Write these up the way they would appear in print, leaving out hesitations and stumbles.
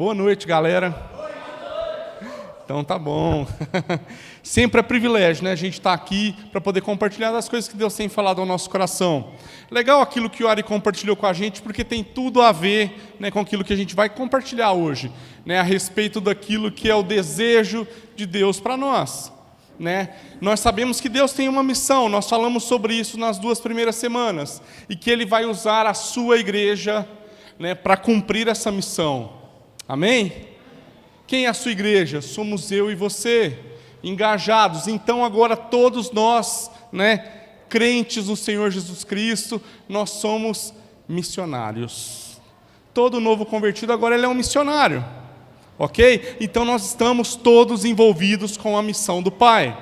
Boa noite, galera. Então tá bom. Sempre é privilégio, né? A gente está aqui para poder compartilhar das coisas que Deus tem falado ao nosso coração. Legal aquilo que o Ari compartilhou com a gente, porque tem tudo a ver, né, com aquilo que a gente vai compartilhar hoje, né, a respeito daquilo que é o desejo de Deus para nós. Né? Nós sabemos que Deus tem uma missão, nós falamos sobre isso nas 2 primeiras semanas, e que Ele vai usar a sua igreja, né, para cumprir essa missão. Amém? Quem é a sua igreja? Somos eu e você, engajados. Então agora todos nós, né, crentes no Senhor Jesus Cristo, nós somos missionários. Todo novo convertido agora ele é um missionário. Ok? Então nós estamos todos envolvidos com a missão do Pai.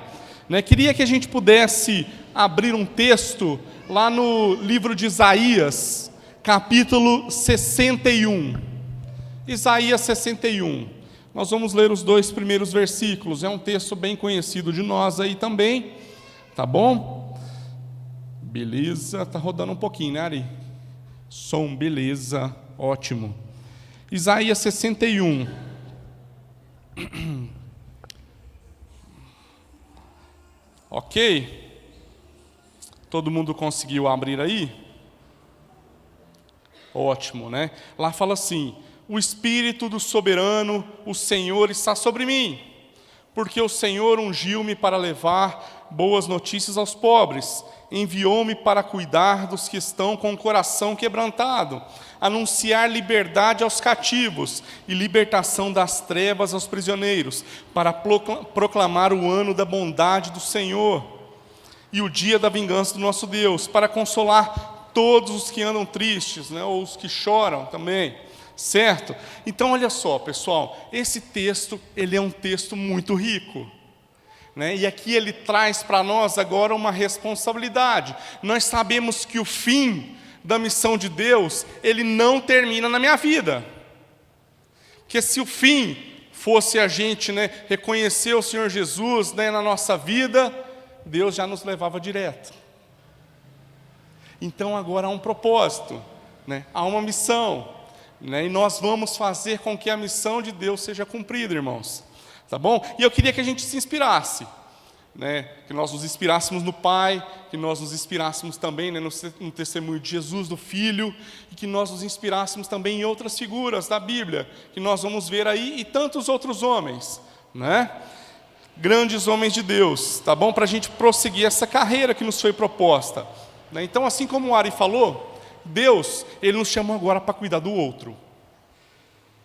Né? Queria que a gente pudesse abrir um texto lá no livro de Isaías, capítulo 61. Isaías 61. Nós vamos ler os 2 primeiros versículos. É um texto bem conhecido de nós aí também. Tá bom? Beleza. Tá rodando um pouquinho, né, Ari? Som, beleza. Ótimo. Isaías 61. Ok? Todo mundo conseguiu abrir aí? Ótimo, né? Lá fala assim: o Espírito do Soberano, o Senhor está sobre mim, porque o Senhor ungiu-me para levar boas notícias aos pobres, enviou-me para cuidar dos que estão com o coração quebrantado, anunciar liberdade aos cativos e libertação das trevas aos prisioneiros, para proclamar o ano da bondade do Senhor e o dia da vingança do nosso Deus, para consolar todos os que andam tristes, né, ou os que choram também. Certo? Então, olha só, pessoal, esse texto, ele é um texto muito rico, né? E aqui ele traz para nós agora uma responsabilidade. Nós sabemos que o fim da missão de Deus, ele não termina na minha vida. Porque se o fim fosse a gente, né, reconhecer o Senhor Jesus, né, na nossa vida, Deus já nos levava direto. Então agora há um propósito, né? Há uma missão. Né, e nós vamos fazer com que a missão de Deus seja cumprida, irmãos. Tá bom? E eu queria que a gente se inspirasse, né, que nós nos inspirássemos no Pai, que nós nos inspirássemos também, né, no testemunho de Jesus, do Filho, e que nós nos inspirássemos também em outras figuras da Bíblia, que nós vamos ver aí, e tantos outros homens, né? Grandes homens de Deus, tá bom? Para a gente prosseguir essa carreira que nos foi proposta. Né? Então, assim como o Ari falou, Deus, Ele nos chamou agora para cuidar do outro.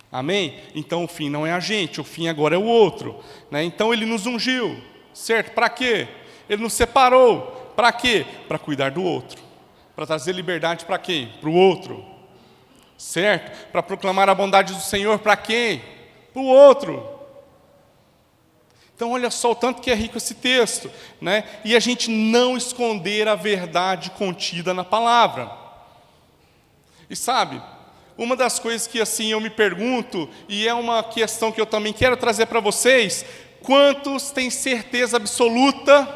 Amém? Então o fim não é a gente, o fim agora é o outro. Né? Então Ele nos ungiu, certo? Para quê? Ele nos separou. Para quê? Para cuidar do outro. Para trazer liberdade para quem? Para o outro. Certo? Para proclamar a bondade do Senhor para quem? Para o outro. Então olha só o tanto que é rico esse texto. Né? E a gente não esconder a verdade contida na palavra. E sabe, uma das coisas que assim eu me pergunto, e é uma questão que eu também quero trazer para vocês: quantos têm certeza absoluta,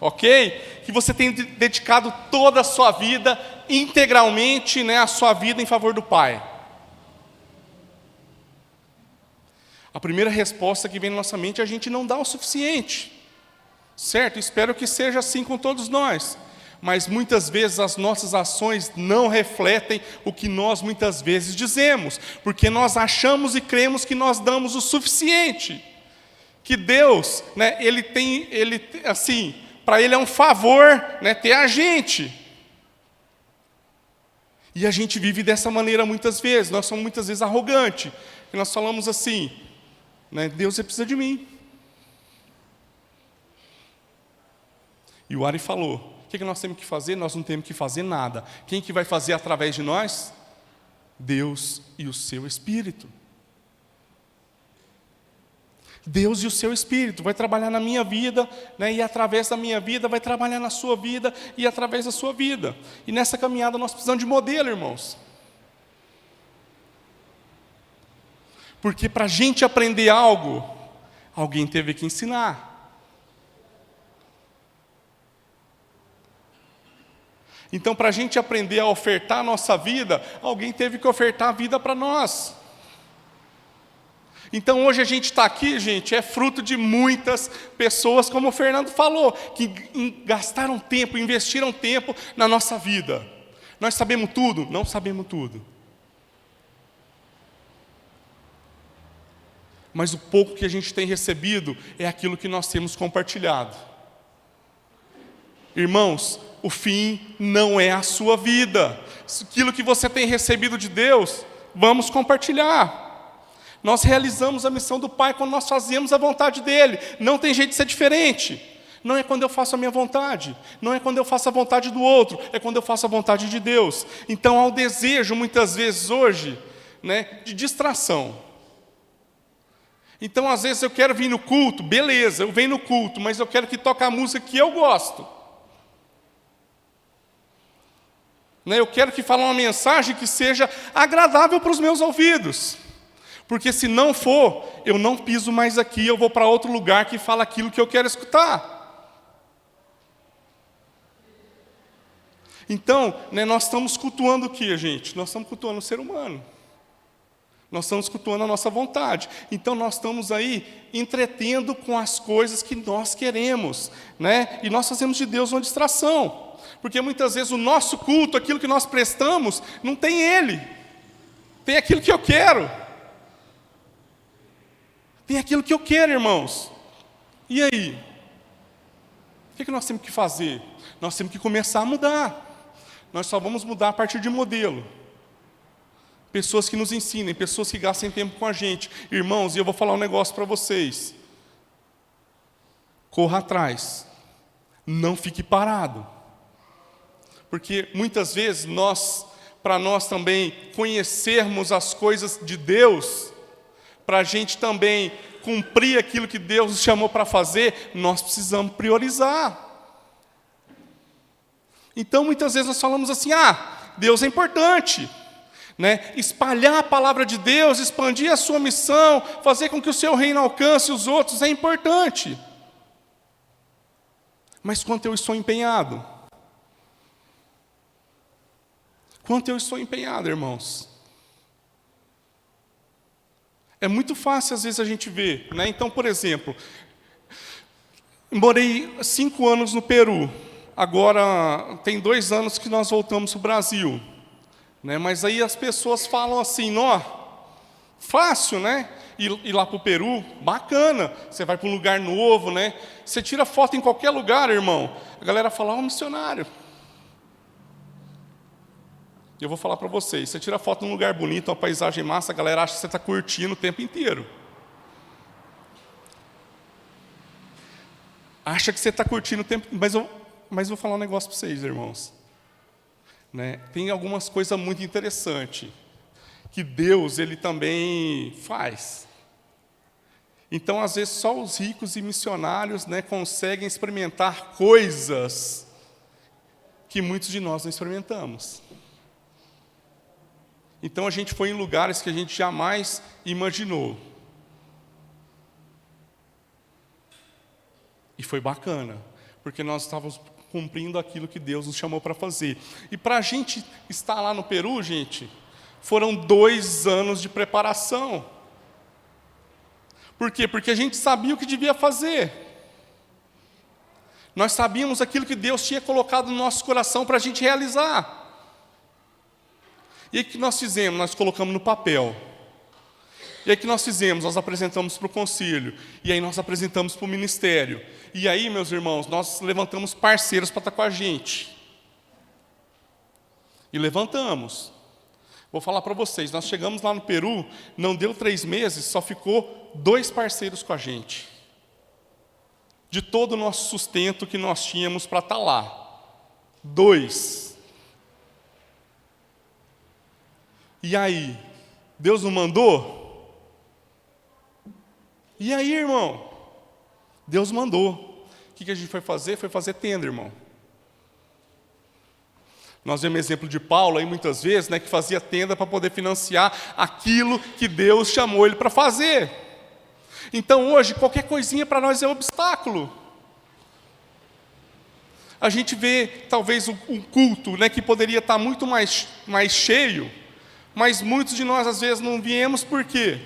ok, que você tem dedicado toda a sua vida, integralmente, né, a sua vida em favor do Pai? A primeira resposta que vem na nossa mente é: a gente não dá o suficiente, certo? Espero que seja assim com todos nós. Mas muitas vezes as nossas ações não refletem o que nós muitas vezes dizemos, porque nós achamos e cremos que nós damos o suficiente, que Deus, né, assim, para Ele é um favor, né, ter a gente. E a gente vive dessa maneira muitas vezes. Nós somos muitas vezes arrogantes, e nós falamos assim, né, Deus precisa de mim. E o Ari falou: o que nós temos que fazer? Nós não temos que fazer nada. Quem que vai fazer através de nós? Deus e o seu Espírito. Deus e o seu Espírito vai trabalhar na minha vida, né, e através da minha vida vai trabalhar na sua vida e através da sua vida. E nessa caminhada nós precisamos de modelo, irmãos. Porque para a gente aprender algo, alguém teve que ensinar. Então, para a gente aprender a ofertar a nossa vida, alguém teve que ofertar a vida para nós. Então hoje a gente está aqui, gente, é fruto de muitas pessoas, como o Fernando falou, que gastaram tempo, investiram tempo na nossa vida. Nós sabemos tudo? Não sabemos tudo. Mas o pouco que a gente tem recebido é aquilo que nós temos compartilhado. Irmãos, o fim não é a sua vida. Aquilo que você tem recebido de Deus, vamos compartilhar. Nós realizamos a missão do Pai quando nós fazemos a vontade dEle. Não tem jeito de ser diferente. Não é quando eu faço a minha vontade. Não é quando eu faço a vontade do outro. É quando eu faço a vontade de Deus. Então há o desejo, muitas vezes hoje, de distração. Então às vezes eu quero vir no culto, beleza, eu venho no culto, mas eu quero que toque a música que eu gosto. Eu quero que fale uma mensagem que seja agradável para os meus ouvidos. Porque se não for, eu não piso mais aqui, eu vou para outro lugar que fala aquilo que eu quero escutar. Então, nós estamos cultuando o que, gente? Nós estamos cultuando o ser humano. Nós estamos cultuando a nossa vontade. Então, nós estamos aí entretendo com as coisas que nós queremos. E nós fazemos de Deus uma distração. Porque muitas vezes o nosso culto, aquilo que nós prestamos, não tem Ele. Tem aquilo que eu quero. Tem aquilo que eu quero, irmãos. E aí? O que nós temos que fazer? Nós temos que começar a mudar. Nós só vamos mudar a partir de modelo. Pessoas que nos ensinem, pessoas que gastem tempo com a gente. Irmãos, e eu vou falar um negócio para vocês. Corra atrás. Não fique parado. Porque muitas vezes para nós também conhecermos as coisas de Deus, para a gente também cumprir aquilo que Deus nos chamou para fazer, nós precisamos priorizar. Então, muitas vezes nós falamos assim, Deus é importante. Espalhar a palavra de Deus, expandir a sua missão, fazer com que o seu reino alcance os outros é importante. Mas quanto eu estou empenhado? Quanto eu estou empenhado, irmãos? É muito fácil, às vezes, a gente ver. Então, por exemplo, morei 5 anos no Peru. Agora, tem 2 anos que nós voltamos para o Brasil. Mas aí as pessoas falam assim, fácil, ir lá para o Peru, bacana. Você vai para um lugar novo, Você tira foto em qualquer lugar, irmão. A galera fala, missionário. Eu vou falar para vocês, você tira foto num lugar bonito, uma paisagem massa, a galera acha que você está curtindo o tempo inteiro. Acha que você está curtindo o tempo, mas eu vou falar um negócio para vocês, irmãos. Tem algumas coisas muito interessantes, que Deus, Ele também faz. Então, às vezes, só os ricos e missionários conseguem experimentar coisas que muitos de nós não experimentamos. Então a gente foi em lugares que a gente jamais imaginou. E foi bacana, porque nós estávamos cumprindo aquilo que Deus nos chamou para fazer. E para a gente estar lá no Peru, gente, foram 2 anos de preparação. Por quê? Porque a gente sabia o que devia fazer. Nós sabíamos aquilo que Deus tinha colocado no nosso coração para a gente realizar. E aí o que nós fizemos? Nós colocamos no papel. E aí o que nós fizemos? Nós apresentamos para o concílio. E aí nós apresentamos para o ministério. E aí, meus irmãos, nós levantamos parceiros para estar com a gente. E levantamos. Vou falar para vocês, nós chegamos lá no Peru, não deu 3 meses, só ficou 2 parceiros com a gente. De todo o nosso sustento que nós tínhamos para estar lá. 2. E aí, Deus não mandou? E aí, irmão? Deus mandou. O que a gente foi fazer? Foi fazer tenda, irmão. Nós vemos exemplo de Paulo aí muitas vezes, que fazia tenda para poder financiar aquilo que Deus chamou ele para fazer. Então hoje, qualquer coisinha para nós é obstáculo. A gente vê talvez um culto que poderia estar muito mais cheio, mas muitos de nós às vezes não viemos por quê?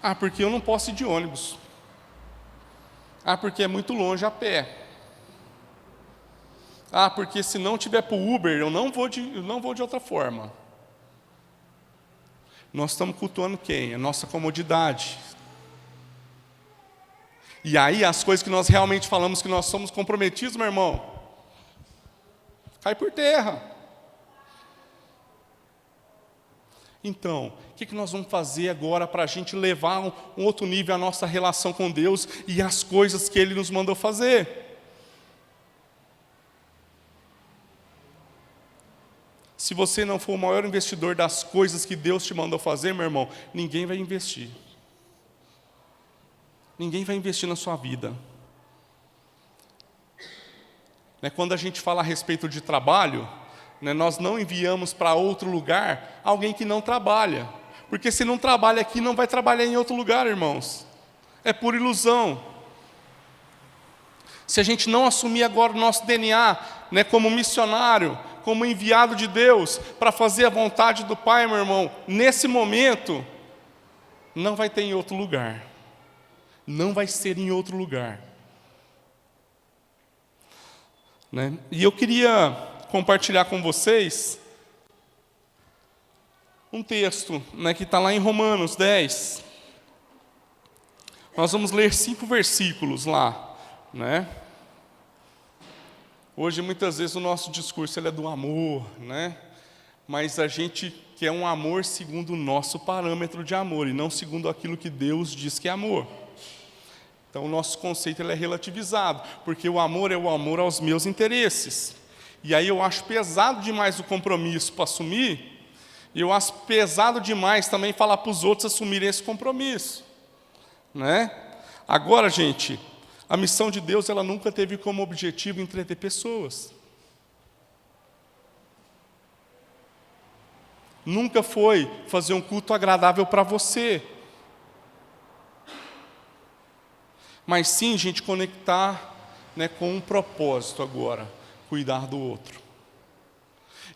Ah, porque eu não posso ir de ônibus. Ah, porque é muito longe a pé. Ah, porque se não tiver para o Uber, eu não vou de outra forma. Nós estamos cultuando quem? A nossa comodidade. E aí as coisas que nós realmente falamos que nós somos comprometidos, meu irmão, cai por terra. Então, o que nós vamos fazer agora para a gente levar um outro nível a nossa relação com Deus e as coisas que Ele nos mandou fazer? Se você não for o maior investidor das coisas que Deus te mandou fazer, meu irmão, ninguém vai investir. Ninguém vai investir na sua vida. Quando a gente fala a respeito de trabalho, nós não enviamos para outro lugar alguém que não trabalha. Porque se não trabalha aqui, não vai trabalhar em outro lugar, irmãos. É pura ilusão. Se a gente não assumir agora o nosso DNA, como missionário, como enviado de Deus, para fazer a vontade do Pai, meu irmão, nesse momento, não vai ter em outro lugar. Não vai ser em outro lugar. E eu queria compartilhar com vocês um texto que está lá em Romanos 10. Nós vamos ler 5 versículos lá. Hoje, muitas vezes, o nosso discurso ele é do amor, mas a gente quer um amor segundo o nosso parâmetro de amor, e não segundo aquilo que Deus diz que é amor. Então, o nosso conceito ele é relativizado, porque o amor é o amor aos meus interesses. E aí eu acho pesado demais o compromisso para assumir, e eu acho pesado demais também falar para os outros assumirem esse compromisso. Agora, gente, a missão de Deus ela nunca teve como objetivo entreter pessoas. Nunca foi fazer um culto agradável para você. Mas sim, gente, conectar com um propósito agora, cuidar do outro.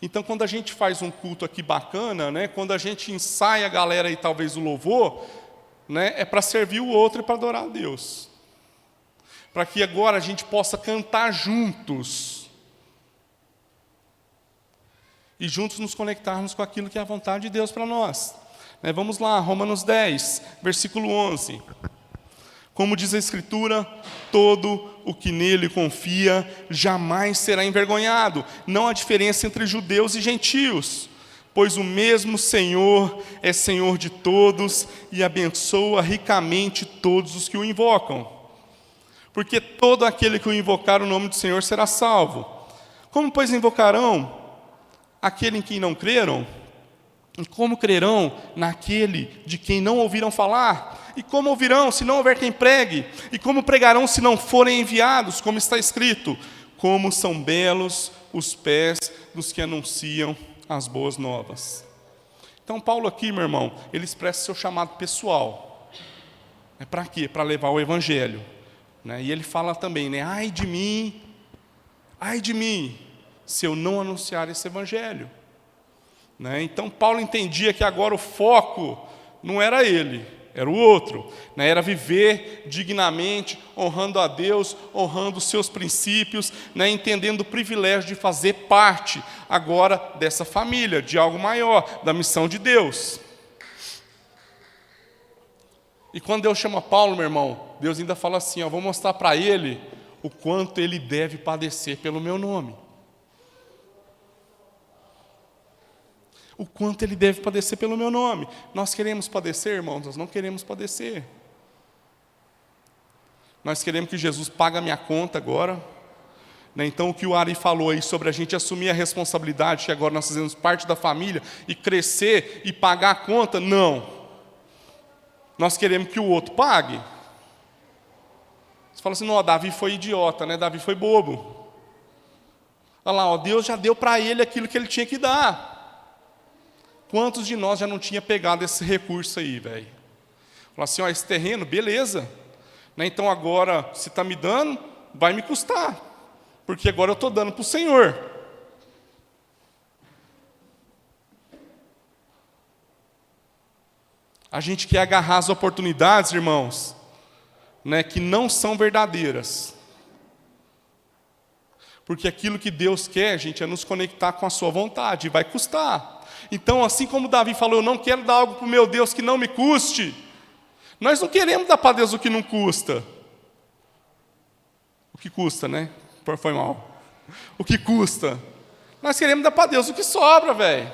Então, quando a gente faz um culto aqui bacana, quando a gente ensaia a galera e talvez o louvor, é para servir o outro e para adorar a Deus. Para que agora a gente possa cantar juntos. E juntos nos conectarmos com aquilo que é a vontade de Deus para nós. Vamos lá, Romanos 10, versículo 11. Como diz a Escritura, todo o que nele confia jamais será envergonhado. Não há diferença entre judeus e gentios, pois o mesmo Senhor é Senhor de todos e abençoa ricamente todos os que o invocam. Porque todo aquele que o invocar o nome do Senhor será salvo. Como, pois, invocarão aquele em quem não creram? E como crerão naquele de quem não ouviram falar? E como ouvirão se não houver quem pregue? E como pregarão se não forem enviados? Como está escrito, como são belos os pés dos que anunciam as boas novas. Então Paulo aqui, meu irmão, ele expressa seu chamado pessoal. Para quê? Para levar o evangelho. E ele fala também, ai de mim, se eu não anunciar esse evangelho. Então Paulo entendia que agora o foco não era ele, era o outro. Era viver dignamente, honrando a Deus, honrando os seus princípios, entendendo o privilégio de fazer parte agora dessa família, de algo maior, da missão de Deus. E quando Deus chama Paulo, meu irmão, Deus ainda fala assim, vou mostrar para ele o quanto ele deve padecer pelo meu nome. O quanto ele deve padecer pelo meu nome. Nós queremos padecer, irmãos? Nós não queremos padecer. Nós queremos que Jesus pague a minha conta agora. Então, o que o Ari falou aí sobre a gente assumir a responsabilidade, que agora nós fazemos parte da família, e crescer e pagar a conta, não. Nós queremos que o outro pague. Você fala assim, não, Davi foi idiota, Davi foi bobo. Olha lá, Deus já deu para ele aquilo que ele tinha que dar. Quantos de nós já não tinha pegado esse recurso aí, velho? Fala assim, esse terreno, beleza. Então agora, se está me dando, vai me custar. Porque agora eu estou dando para o Senhor. A gente quer agarrar as oportunidades, irmãos, né, que não são verdadeiras. Porque aquilo que Deus quer, gente, é nos conectar com a sua vontade, e vai custar. Então, assim como Davi falou, eu não quero dar algo para o meu Deus que não me custe, nós não queremos dar para Deus o que não custa. O que custa, né? Foi mal. O que custa. Nós queremos dar para Deus o que sobra, velho.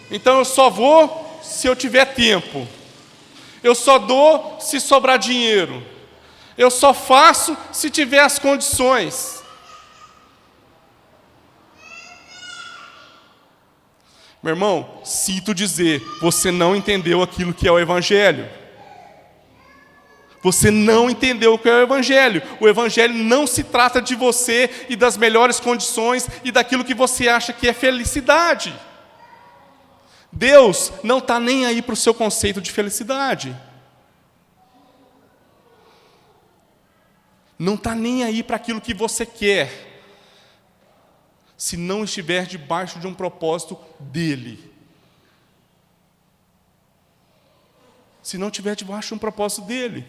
Então eu só vou se eu tiver tempo. Eu só dou se sobrar dinheiro. Eu só faço se tiver as condições. Meu irmão, sinto dizer, você não entendeu aquilo que é o Evangelho. Você não entendeu o que é o Evangelho. O Evangelho não se trata de você e das melhores condições e daquilo que você acha que é felicidade. Deus não está nem aí para o seu conceito de felicidade. Não está nem aí para aquilo que você quer, se não estiver debaixo de um propósito dEle. Se não estiver debaixo de um propósito dEle.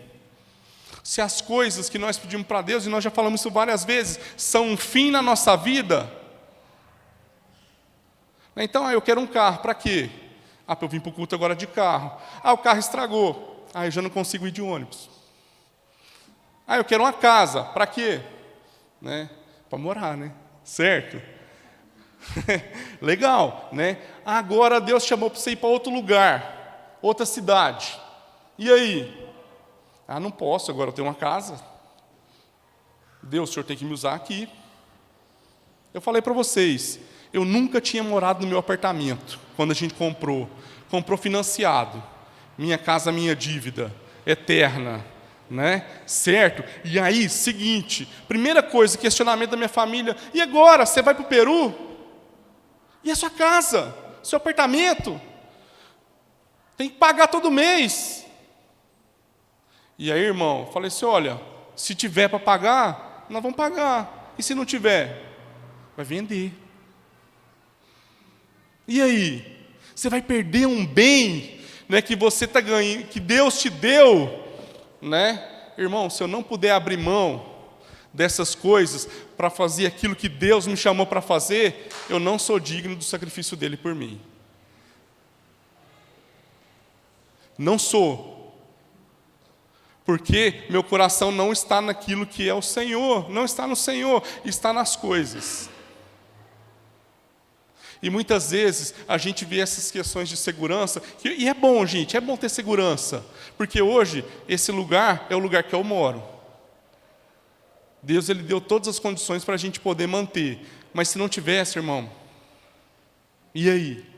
Se as coisas que nós pedimos para Deus, e nós já falamos isso várias vezes, são um fim na nossa vida. Então, eu quero um carro, para quê? Para eu vim para o culto agora de carro. O carro estragou. Eu já não consigo ir de ônibus. Eu quero uma casa, para quê? Né? Para morar, né? Certo? Legal, né? Agora Deus chamou para você ir para outro lugar, outra cidade. E aí? Não posso, agora eu tenho uma casa. Deus, o senhor tem que me usar aqui. Eu falei para vocês, eu nunca tinha morado no meu apartamento, quando a gente comprou financiado. Minha casa, minha dívida, eterna, né? Certo? E aí, seguinte, primeira coisa, questionamento da minha família, e agora, você vai para o Peru? E a sua casa? Seu apartamento? Tem que pagar todo mês. E aí, irmão, eu falei assim, olha, se tiver para pagar, nós vamos pagar. E se não tiver? Vai vender. E aí? Você vai perder um bem, né, que você está ganhando, que Deus te deu, né? Irmão, se eu não puder abrir mão dessas coisas para fazer aquilo que Deus me chamou para fazer, eu não sou digno do sacrifício dele por mim. Não sou. Porque meu coração não está naquilo que é o Senhor, não está no Senhor, está nas coisas. E muitas vezes a gente vê essas questões de segurança, e é bom, gente, é bom ter segurança, porque hoje esse lugar é o lugar que eu moro. Deus, Ele deu todas as condições para a gente poder manter, mas se não tivesse, irmão, e aí?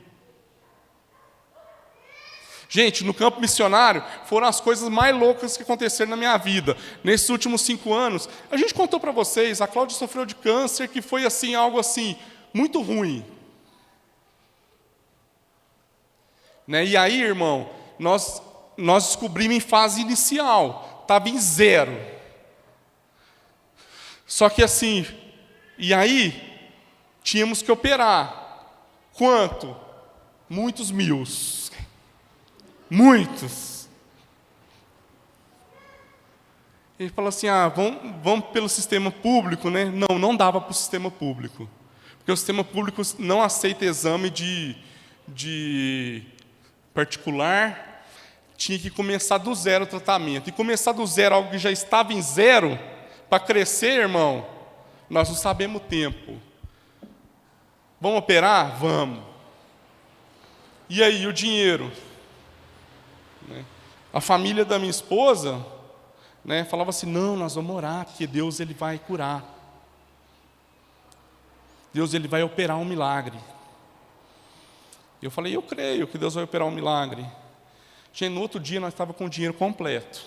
Gente, no campo missionário, foram as coisas mais loucas que aconteceram na minha vida. Nesses últimos 5 anos, a gente contou para vocês, a Cláudia sofreu de câncer, que foi assim, algo assim, muito ruim. Né? E aí, irmão, nós descobrimos em fase inicial, estava em 0. Só que assim, e aí, tínhamos que operar. Quanto? Muitos mil. Muitos. Ele falou assim, vamos pelo sistema público, né? Não dava para o sistema público. Porque o sistema público não aceita exame de particular, tinha que começar do 0 o tratamento. E começar do 0 algo que já estava em 0, para crescer, irmão, nós não sabemos o tempo. Vamos operar? Vamos. E aí, o dinheiro? A família da minha esposa, né, falava assim, não, nós vamos orar, porque Deus Ele vai curar. Deus Ele vai operar um milagre. Eu falei, eu creio que Deus vai operar um milagre. Gente, no outro dia nós estávamos com o dinheiro completo.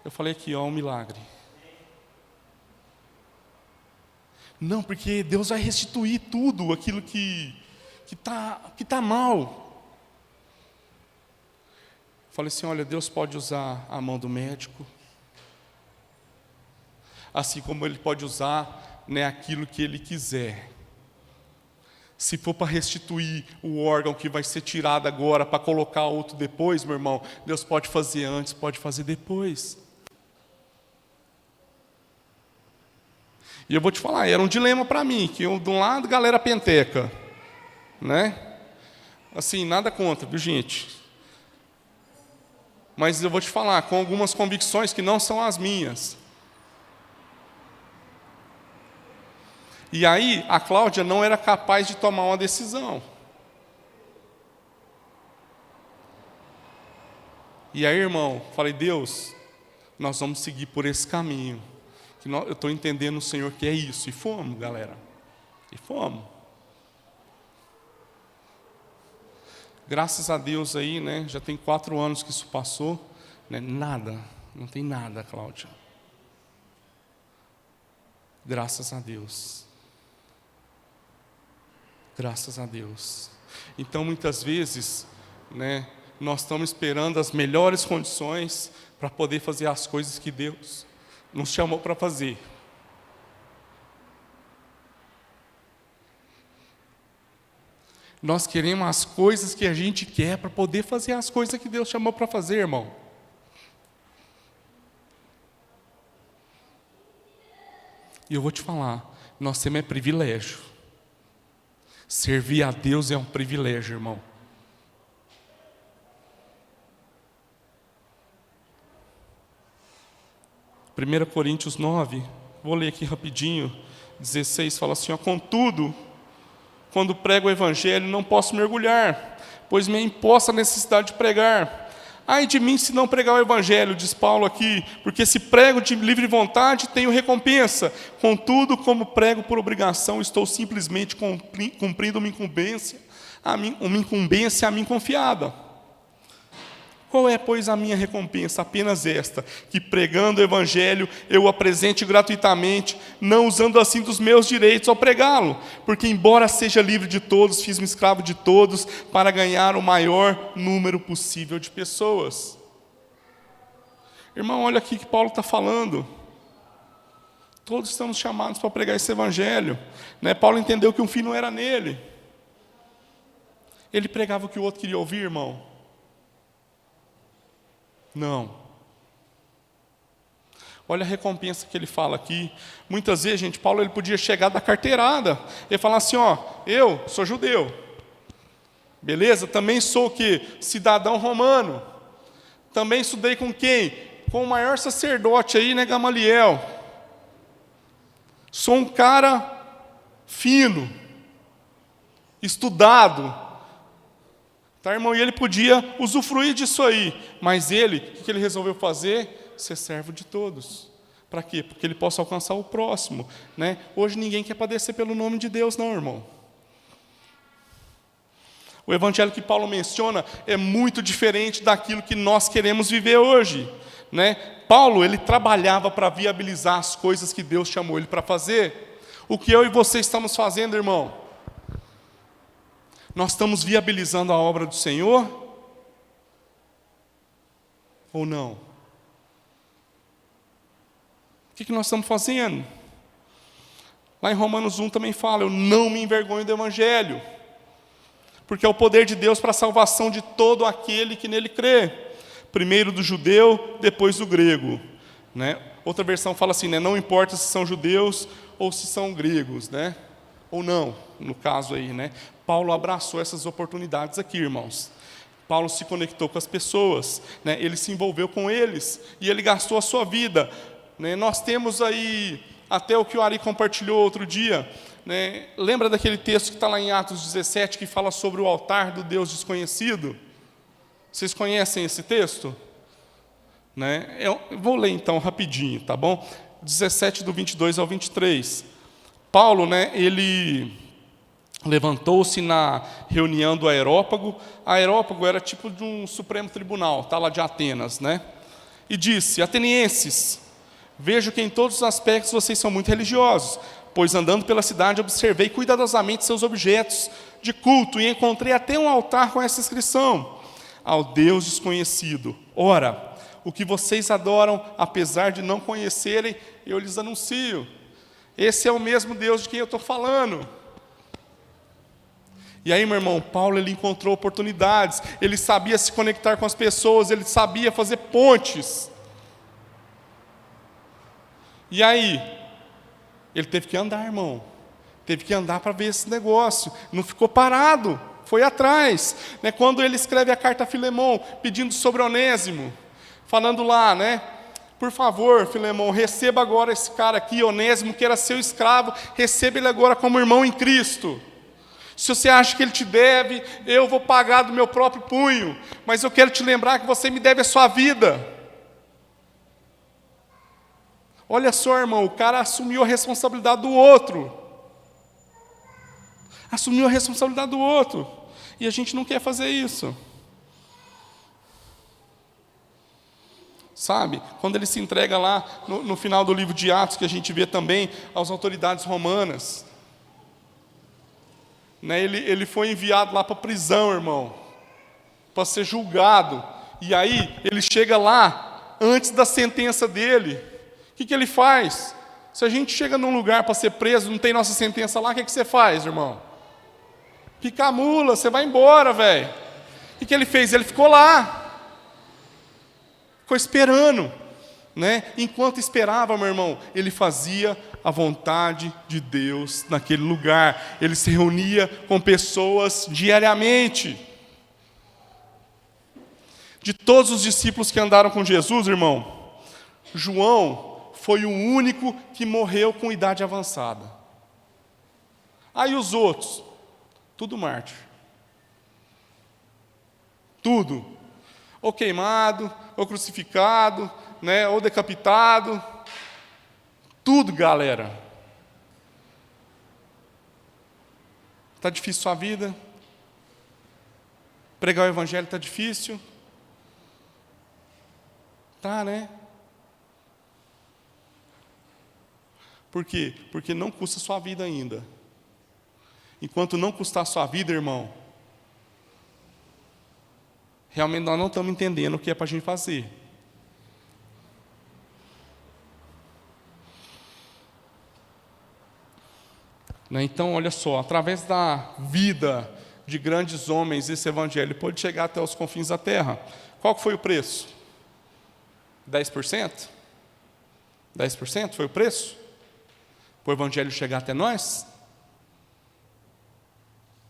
Eu falei aqui, um milagre. Não, porque Deus vai restituir tudo aquilo que tá mal. Falei assim, olha, Deus pode usar a mão do médico, assim como Ele pode usar, né, aquilo que Ele quiser. Se for para restituir o órgão que vai ser tirado agora, para colocar outro depois, meu irmão, Deus pode fazer antes, pode fazer depois. E eu vou te falar, era um dilema para mim, que eu, de um lado, galera penteca, né? Assim, nada contra, viu, gente? Mas eu vou te falar, com algumas convicções que não são as minhas. E aí, a Cláudia não era capaz de tomar uma decisão. E aí, irmão, falei, Deus, nós vamos seguir por esse caminho. Que eu estou entendendo o Senhor que é isso. E fomos, galera. E fomos. Graças a Deus aí, né? Já tem 4 anos que isso passou. Né, nada, não tem nada, Cláudia. Graças a Deus. Graças a Deus. Então, muitas vezes, né, nós estamos esperando as melhores condições para poder fazer as coisas que Deus nos chamou para fazer. Nós queremos as coisas que a gente quer para poder fazer as coisas que Deus chamou para fazer, irmão. E eu vou te falar, nós temos privilégio. Servir a Deus é um privilégio, irmão. Primeira Coríntios 9, vou ler aqui rapidinho, 16, fala assim, ó, contudo, quando prego o Evangelho, não posso mergulhar, pois me é imposta a necessidade de pregar. Ai de mim se não pregar o Evangelho, diz Paulo aqui, porque se prego de livre vontade, tenho recompensa. Contudo, como prego por obrigação, estou simplesmente cumprindo uma incumbência a mim confiada. Qual é, pois, a minha recompensa? Apenas esta, que pregando o Evangelho, eu o apresente gratuitamente, não usando assim dos meus direitos ao pregá-lo, porque embora seja livre de todos, fiz-me escravo de todos, para ganhar o maior número possível de pessoas. Irmão, olha aqui que Paulo está falando. Todos estamos chamados para pregar esse Evangelho. Né? Paulo entendeu que um fim não era nele. Ele pregava o que o outro queria ouvir, irmão. Não. Olha a recompensa que ele fala aqui. Muitas vezes, gente, Paulo ele podia chegar da carteirada. Ele falar assim, ó, eu sou judeu. Beleza? Também sou o quê? Cidadão romano. Também estudei com quem? Com o maior sacerdote aí, né, Gamaliel. Sou um cara fino, estudado. Tá, irmão? E ele podia usufruir disso aí, mas ele, o que ele resolveu fazer? Ser servo de todos. Para quê? Porque ele possa alcançar o próximo. Né? Hoje ninguém quer padecer pelo nome de Deus, não, irmão. O evangelho que Paulo menciona é muito diferente daquilo que nós queremos viver hoje. Né? Paulo, ele trabalhava para viabilizar as coisas que Deus chamou ele para fazer. O que eu e você estamos fazendo, irmão? Nós estamos viabilizando a obra do Senhor? Ou não? O que nós estamos fazendo? Lá em Romanos 1 também fala, eu não me envergonho do Evangelho, porque é o poder de Deus para a salvação de todo aquele que nele crê. Primeiro do judeu, depois do grego. Né? Outra versão fala assim, né? Não importa se são judeus ou se são gregos, né? Ou não, no caso aí, né? Paulo abraçou essas oportunidades aqui, irmãos. Paulo se conectou com as pessoas, né? Ele se envolveu com eles e ele gastou a sua vida. Né? Nós temos aí, até o que o Ari compartilhou outro dia, né? Lembra daquele texto que está lá em Atos 17, que fala sobre o altar do Deus desconhecido? Vocês conhecem esse texto? Né? Eu vou ler então rapidinho, tá bom? 17 do 22 ao 23. Paulo, né, ele levantou-se na reunião do Areópago. Areópago era tipo de um Supremo Tribunal, tá lá de Atenas, né? E disse, atenienses, vejo que em todos os aspectos vocês são muito religiosos, pois andando pela cidade observei cuidadosamente seus objetos de culto e encontrei até um altar com essa inscrição, ao Deus desconhecido. Ora, o que vocês adoram, apesar de não conhecerem, eu lhes anuncio. Esse é o mesmo Deus de quem eu estou falando. E aí, meu irmão, Paulo ele encontrou oportunidades, ele sabia se conectar com as pessoas, ele sabia fazer pontes. E aí, ele teve que andar, irmão. Teve que andar para ver esse negócio. Não ficou parado, foi atrás. Né? Quando ele escreve a carta a Filemão, pedindo sobre Onésimo, falando lá, né? Por favor, Filemão, receba agora esse cara aqui, Onésimo, que era seu escravo, receba ele agora como irmão em Cristo. Se você acha que ele te deve, eu vou pagar do meu próprio punho, mas eu quero te lembrar que você me deve a sua vida. Olha só, irmão, o cara assumiu a responsabilidade do outro. Assumiu a responsabilidade do outro. E a gente não quer fazer isso. Sabe? Quando ele se entrega lá, no final do livro de Atos, que a gente vê também, às autoridades romanas. Né? Ele foi enviado lá para a prisão, irmão. Para ser julgado. E aí, ele chega lá, antes da sentença dele. O que ele faz? Se a gente chega num lugar para ser preso, não tem nossa sentença lá, o que você faz, irmão? Pica a mula, você vai embora, velho. O que ele fez? Ele ficou lá. Ficou esperando. Né? Enquanto esperava, meu irmão, ele fazia a vontade de Deus naquele lugar. Ele se reunia com pessoas diariamente. De todos os discípulos que andaram com Jesus, irmão, João foi o único que morreu com idade avançada. Aí os outros, tudo mártir. Tudo. Ou queimado, ou crucificado, né, ou decapitado. Tudo, galera. Está difícil sua vida? Pregar o evangelho está difícil? Tá, né? Por quê? Porque não custa sua vida ainda. Enquanto não custar sua vida, irmão, realmente nós não estamos entendendo o que é para a gente fazer. Né? Então, olha só, através da vida de grandes homens, esse evangelho pode chegar até os confins da terra. Qual que foi o preço? 10%? 10% foi o preço? Para o evangelho chegar até nós?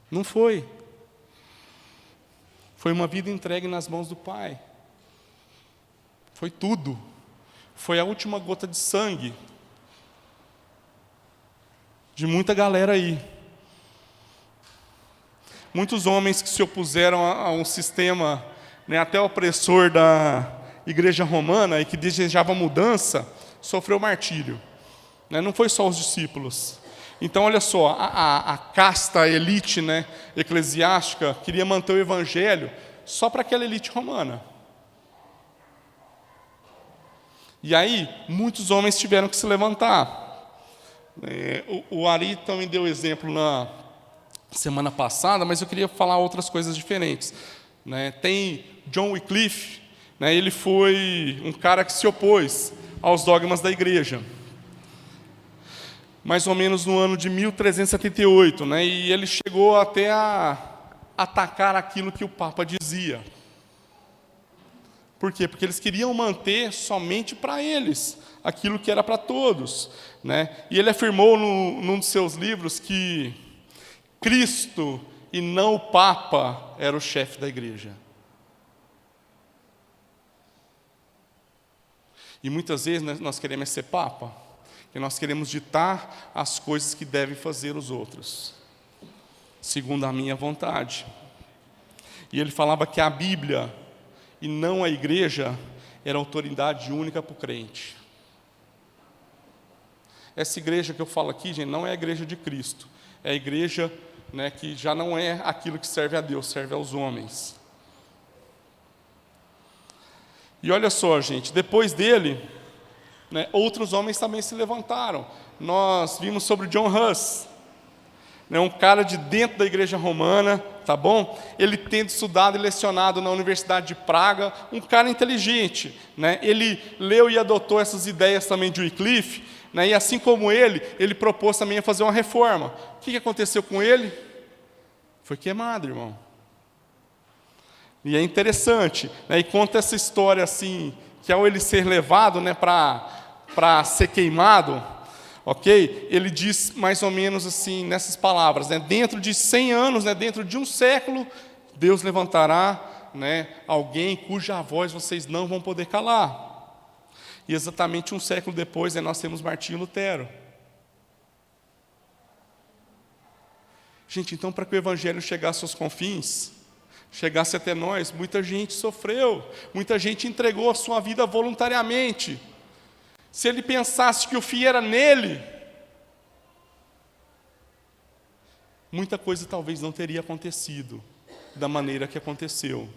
Não foi. Foi uma vida entregue nas mãos do Pai. Foi tudo. Foi a última gota de sangue de muita galera aí. Muitos homens que se opuseram a um sistema, né, até opressor da igreja romana e que desejava mudança, sofreu martírio. Né? Não foi só os discípulos. Então, olha só, a casta, a elite, né, eclesiástica queria manter o evangelho só para aquela elite romana. E aí, muitos homens tiveram que se levantar. O Ari também deu exemplo na semana passada, mas eu queria falar outras coisas diferentes. Né? Tem John Wycliffe, né, ele foi um cara que se opôs aos dogmas da igreja. Mais ou menos no ano de 1378, né? E ele chegou até a atacar aquilo que o Papa dizia. Por quê? Porque eles queriam manter somente para eles aquilo que era para todos. Né? E ele afirmou num dos seus livros que Cristo e não o Papa era o chefe da igreja. E muitas vezes nós queremos ser Papa. Que nós queremos ditar as coisas que devem fazer os outros, segundo a minha vontade. E ele falava que a Bíblia, e não a igreja, era autoridade única para o crente. Essa igreja que eu falo aqui, gente, não é a igreja de Cristo. É a igreja, né, que já não é aquilo que serve a Deus, serve aos homens. E olha só, gente, depois dele, né, outros homens também se levantaram. Nós vimos sobre John Huss, né, um cara de dentro da igreja romana, tá bom? Ele tendo estudado e lecionado na Universidade de Praga, um cara inteligente, né? Ele leu e adotou essas ideias também de Wycliffe, né? E assim como ele propôs também a fazer uma reforma. O que aconteceu com ele? Foi queimado, irmão. E é interessante, né? E conta essa história assim, que ao ele ser levado, né, para ser queimado, ok? Ele diz mais ou menos assim, nessas palavras, né? Dentro de 100 anos, né, dentro de um século, Deus levantará, né, alguém cuja voz vocês não vão poder calar. E exatamente um século depois, né, nós temos Martinho Lutero. Gente, então para que o Evangelho chegasse aos confins, chegasse até nós, muita gente sofreu, muita gente entregou a sua vida voluntariamente. Se ele pensasse que o fim era nele, muita coisa talvez não teria acontecido da maneira que aconteceu.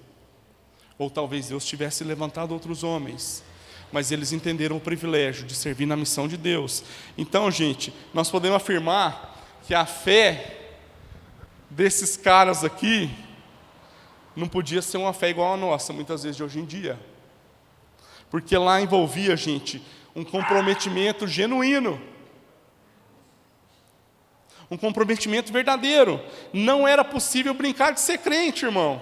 Ou talvez Deus tivesse levantado outros homens, mas eles entenderam o privilégio de servir na missão de Deus. Então, gente, nós podemos afirmar que a fé desses caras aqui não podia ser uma fé igual a nossa, muitas vezes de hoje em dia. Porque lá envolvia, gente, um comprometimento genuíno. Um comprometimento verdadeiro. Não era possível brincar de ser crente, irmão.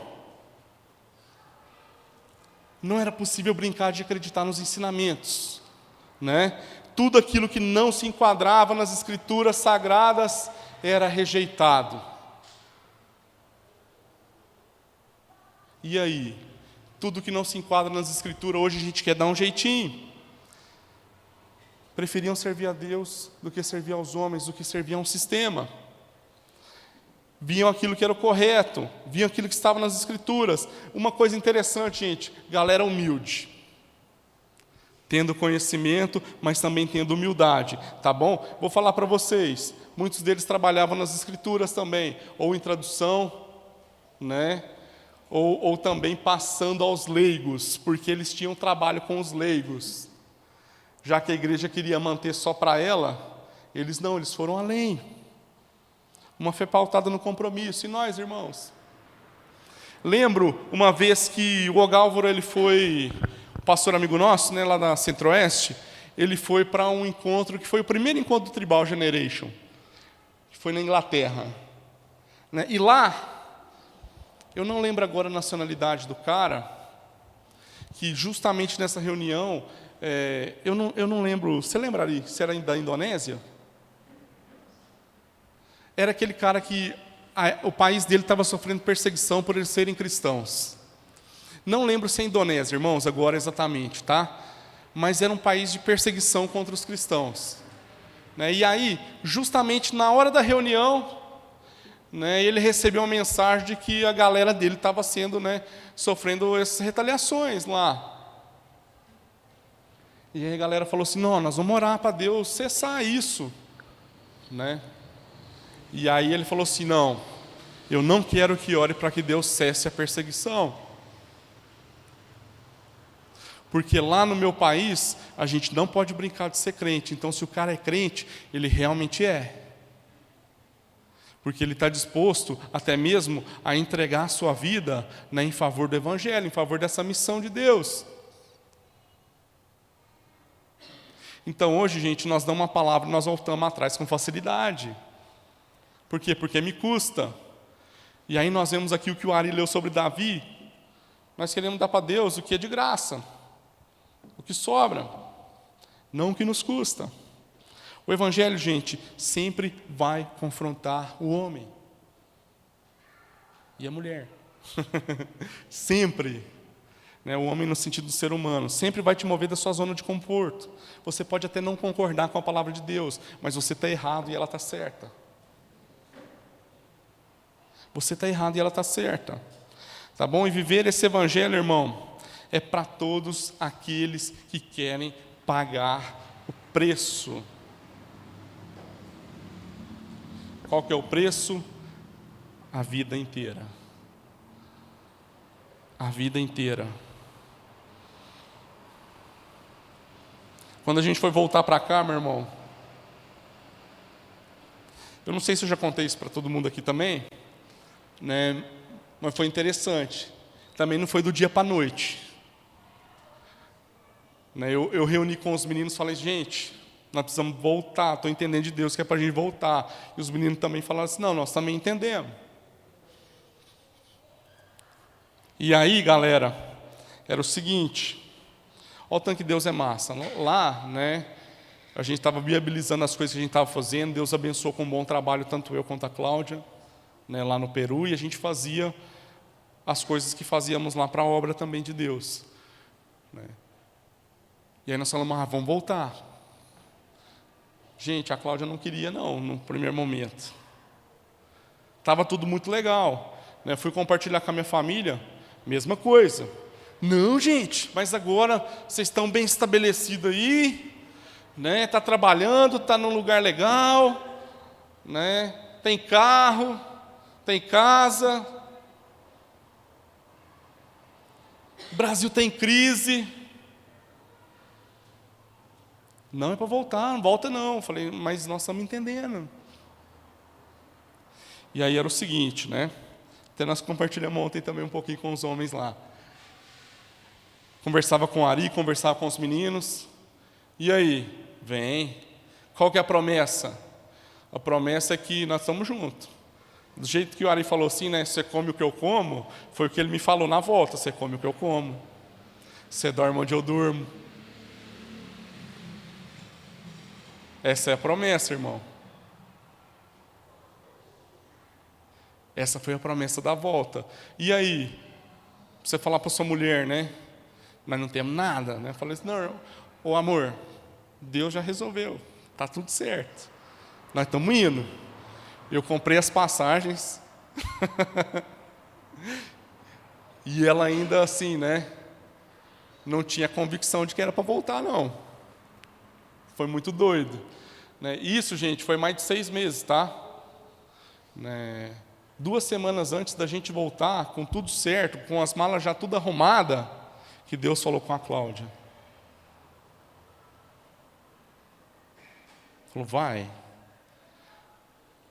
Não era possível brincar de acreditar nos ensinamentos, né? Tudo aquilo que não se enquadrava nas escrituras sagradas era rejeitado. E aí? Tudo que não se enquadra nas escrituras, hoje a gente quer dar um jeitinho. Preferiam servir a Deus do que servir aos homens, do que servir a um sistema. Viam aquilo que era o correto, viam aquilo que estava nas escrituras. Uma coisa interessante, gente, galera humilde. Tendo conhecimento, mas também tendo humildade, tá bom? Vou falar para vocês, muitos deles trabalhavam nas escrituras também, ou em tradução, né? Ou também passando aos leigos, porque eles tinham trabalho com os leigos. Já que a igreja queria manter só para ela, eles foram além. Uma fé pautada no compromisso. E nós, irmãos? Lembro uma vez que o Ogálvaro, ele foi, um pastor amigo nosso, né, lá da Centro-Oeste, ele foi para um encontro, que foi o primeiro encontro do Tribal Generation, que foi na Inglaterra. Né, e lá, eu não lembro agora a nacionalidade do cara, que justamente nessa reunião, eu não lembro, você lembra ali, se era da Indonésia? Era aquele cara que o país dele estava sofrendo perseguição por eles serem cristãos. Não lembro se é Indonésia, irmãos, agora exatamente, tá? Mas era um país de perseguição contra os cristãos. Né? E aí, justamente na hora da reunião, né, ele recebeu uma mensagem de que a galera dele estava sendo, né, sofrendo essas retaliações lá. E aí a galera falou assim, não, nós vamos orar para Deus cessar isso. Né? E aí ele falou assim, não, eu não quero que ore para que Deus cesse a perseguição. Porque lá no meu país, a gente não pode brincar de ser crente. Então, se o cara é crente, ele realmente é. Porque ele está disposto até mesmo a entregar a sua vida, né, em favor do Evangelho, em favor dessa missão de Deus. Então hoje, gente, nós damos uma palavra e nós voltamos atrás com facilidade. Por quê? Porque me custa. E aí nós vemos aqui o que o Ari leu sobre Davi. Nós queremos dar para Deus o que é de graça, o que sobra, não o que nos custa. O Evangelho, gente, sempre vai confrontar o homem e a mulher. Sempre. Né, o homem no sentido do ser humano. Sempre vai te mover da sua zona de conforto. Você pode até não concordar com a palavra de Deus, mas você está errado e ela está certa. Você está errado e ela está certa. Tá bom? E viver esse Evangelho, irmão, é para todos aqueles que querem pagar o preço. Qual que é o preço? A vida inteira. A vida inteira. Quando a gente foi voltar para cá, meu irmão, eu não sei se eu já contei isso para todo mundo aqui também, né? Mas foi interessante. Também não foi do dia para a noite. Né? Eu reuni com os meninos e falei, gente, nós precisamos voltar, estou entendendo de Deus que é para a gente voltar. E os meninos também falaram assim, não, nós também entendemos. E aí, galera, era o seguinte, olha o tanto que Deus é massa. Lá, né, a gente estava viabilizando as coisas que a gente estava fazendo, Deus abençoou com um bom trabalho, tanto eu quanto a Cláudia, né, lá no Peru, e a gente fazia as coisas que fazíamos lá para a obra também de Deus. Né. E aí nós falamos, vamos voltar. Gente, a Cláudia não queria não, no primeiro momento. Estava tudo muito legal. Né. Fui compartilhar com a minha família, mesma coisa. Não, gente, mas agora vocês estão bem estabelecidos aí, né? Está trabalhando, está num lugar legal, né? Tem carro, tem casa. O Brasil tem crise. Não é para voltar, não volta não. Falei, mas nós estamos entendendo. E aí era o seguinte, né? Até nós compartilhamos ontem também um pouquinho com os homens lá. Conversava com o Ari, conversava com os meninos. E aí? Vem. Qual que é a promessa? A promessa é que nós estamos juntos. Do jeito que o Ari falou assim, né? Você come o que eu como, foi o que ele me falou na volta. Você come o que eu como. Você dorme onde eu durmo. Essa é a promessa, irmão. Essa foi a promessa da volta. E aí? Você falar para sua mulher, né? Nós não temos nada, né? Eu falei assim, não, ô amor, Deus já resolveu, está tudo certo. Nós estamos indo. Eu comprei as passagens. E ela ainda assim, né? Não tinha convicção de que era para voltar, não. Foi muito doido. Né? Isso, gente, foi mais de 6 meses, tá? Né? 2 semanas antes da gente voltar, com tudo certo, com as malas já tudo arrumadas, que Deus falou com a Cláudia. Falou, vai.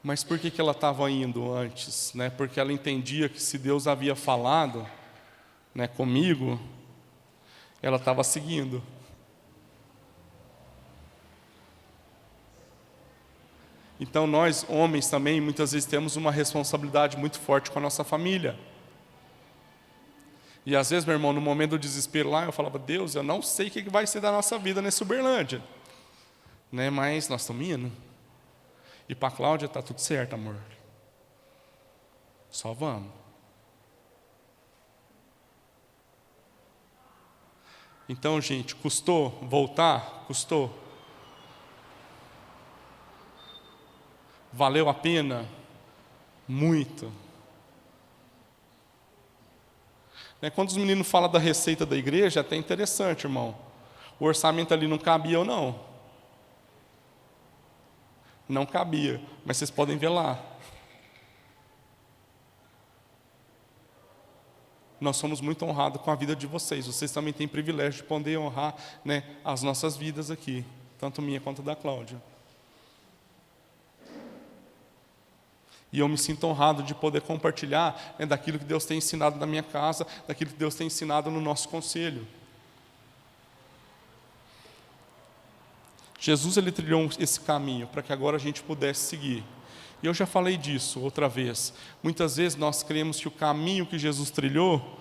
Mas por que ela estava indo antes? Né? Porque ela entendia que se Deus havia falado, né, comigo, ela estava seguindo. Então nós, homens também, muitas vezes temos uma responsabilidade muito forte com a nossa família. E às vezes, meu irmão, no momento do desespero lá, eu falava, Deus, eu não sei o que vai ser da nossa vida nesse Uberlândia. Né? Mas nós estamos indo. E para a Cláudia está tudo certo, amor. Só vamos. Então, gente, custou voltar? Custou. Valeu a pena? Muito. Quando os meninos falam da receita da igreja, é até interessante, irmão. O orçamento ali não cabia ou não? Não cabia, mas vocês podem ver lá. Nós somos muito honrados com a vida de vocês. Vocês também têm privilégio de poder honrar, né, as nossas vidas aqui, tanto minha quanto da Cláudia. E eu me sinto honrado de poder compartilhar, né, daquilo que Deus tem ensinado na minha casa, daquilo que Deus tem ensinado no nosso conselho. Jesus, ele trilhou esse caminho para que agora a gente pudesse seguir. E eu já falei disso outra vez. Muitas vezes nós cremos que o caminho que Jesus trilhou,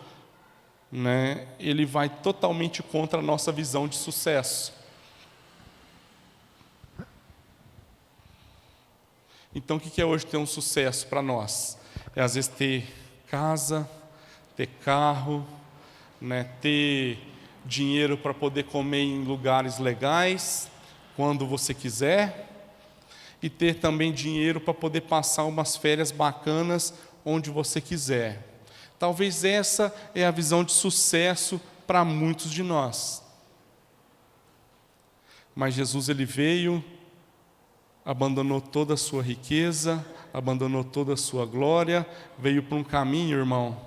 né, ele vai totalmente contra a nossa visão de sucesso. Então, o que é hoje ter um sucesso para nós? É, às vezes, ter casa, ter carro, né, ter dinheiro para poder comer em lugares legais, quando você quiser, e ter também dinheiro para poder passar umas férias bacanas onde você quiser. Talvez essa é a visão de sucesso para muitos de nós. Mas Jesus, ele veio, abandonou toda a sua riqueza, abandonou toda a sua glória, veio para um caminho, irmão,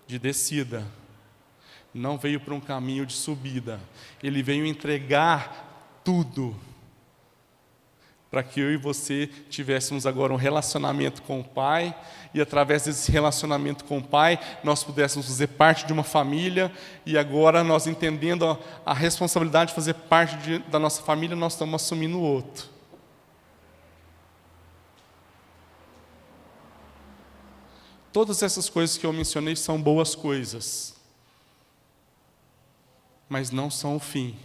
de descida. Não veio para um caminho de subida. Ele veio entregar tudo para que eu e você tivéssemos agora um relacionamento com o Pai, e através desse relacionamento com o Pai, nós pudéssemos fazer parte de uma família, e agora nós entendendo a responsabilidade de fazer parte da nossa família, nós estamos assumindo o outro. Todas essas coisas que eu mencionei são boas coisas, mas não são o fim.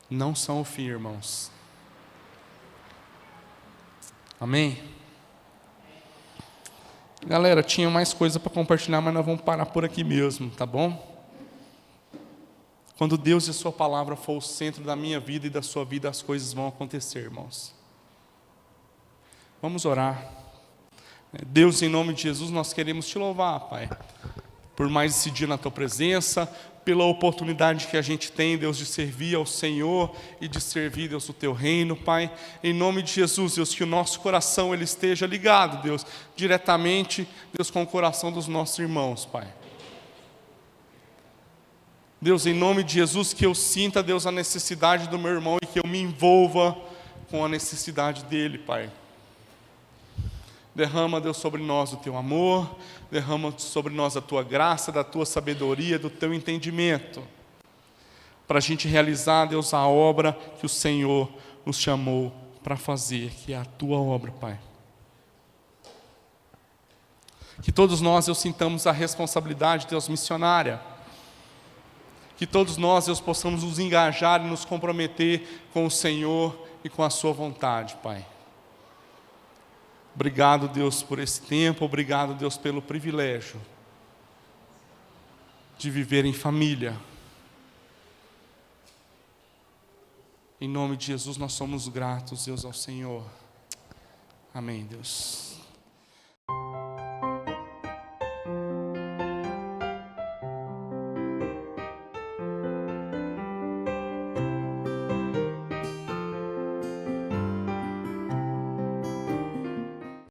Não são o fim, irmãos. Amém? Galera, tinha mais coisa para compartilhar, mas nós vamos parar por aqui mesmo, tá bom? Quando Deus e a sua palavra for o centro da minha vida e da sua vida, as coisas vão acontecer, irmãos. Vamos orar. Deus, em nome de Jesus, nós queremos te louvar, Pai, por mais esse dia na tua presença, pela oportunidade que a gente tem, Deus, de servir ao Senhor e de servir, Deus, o teu reino, Pai. Em nome de Jesus, Deus, que o nosso coração ele esteja ligado, Deus, diretamente, Deus, com o coração dos nossos irmãos, Pai. Deus, em nome de Jesus, que eu sinta, Deus, a necessidade do meu irmão e que eu me envolva com a necessidade dele, Pai. Derrama, Deus, sobre nós o teu amor, derrama sobre nós a tua graça, da tua sabedoria, do teu entendimento, para a gente realizar, Deus, a obra que o Senhor nos chamou para fazer, que é a tua obra, Pai. Que todos nós, Deus, sintamos a responsabilidade, Deus, missionária. Que todos nós, Deus, possamos nos engajar e nos comprometer com o Senhor e com a sua vontade, Pai. Obrigado, Deus, por esse tempo. Obrigado, Deus, pelo privilégio de viver em família. Em nome de Jesus, nós somos gratos, Deus, ao Senhor. Amém, Deus.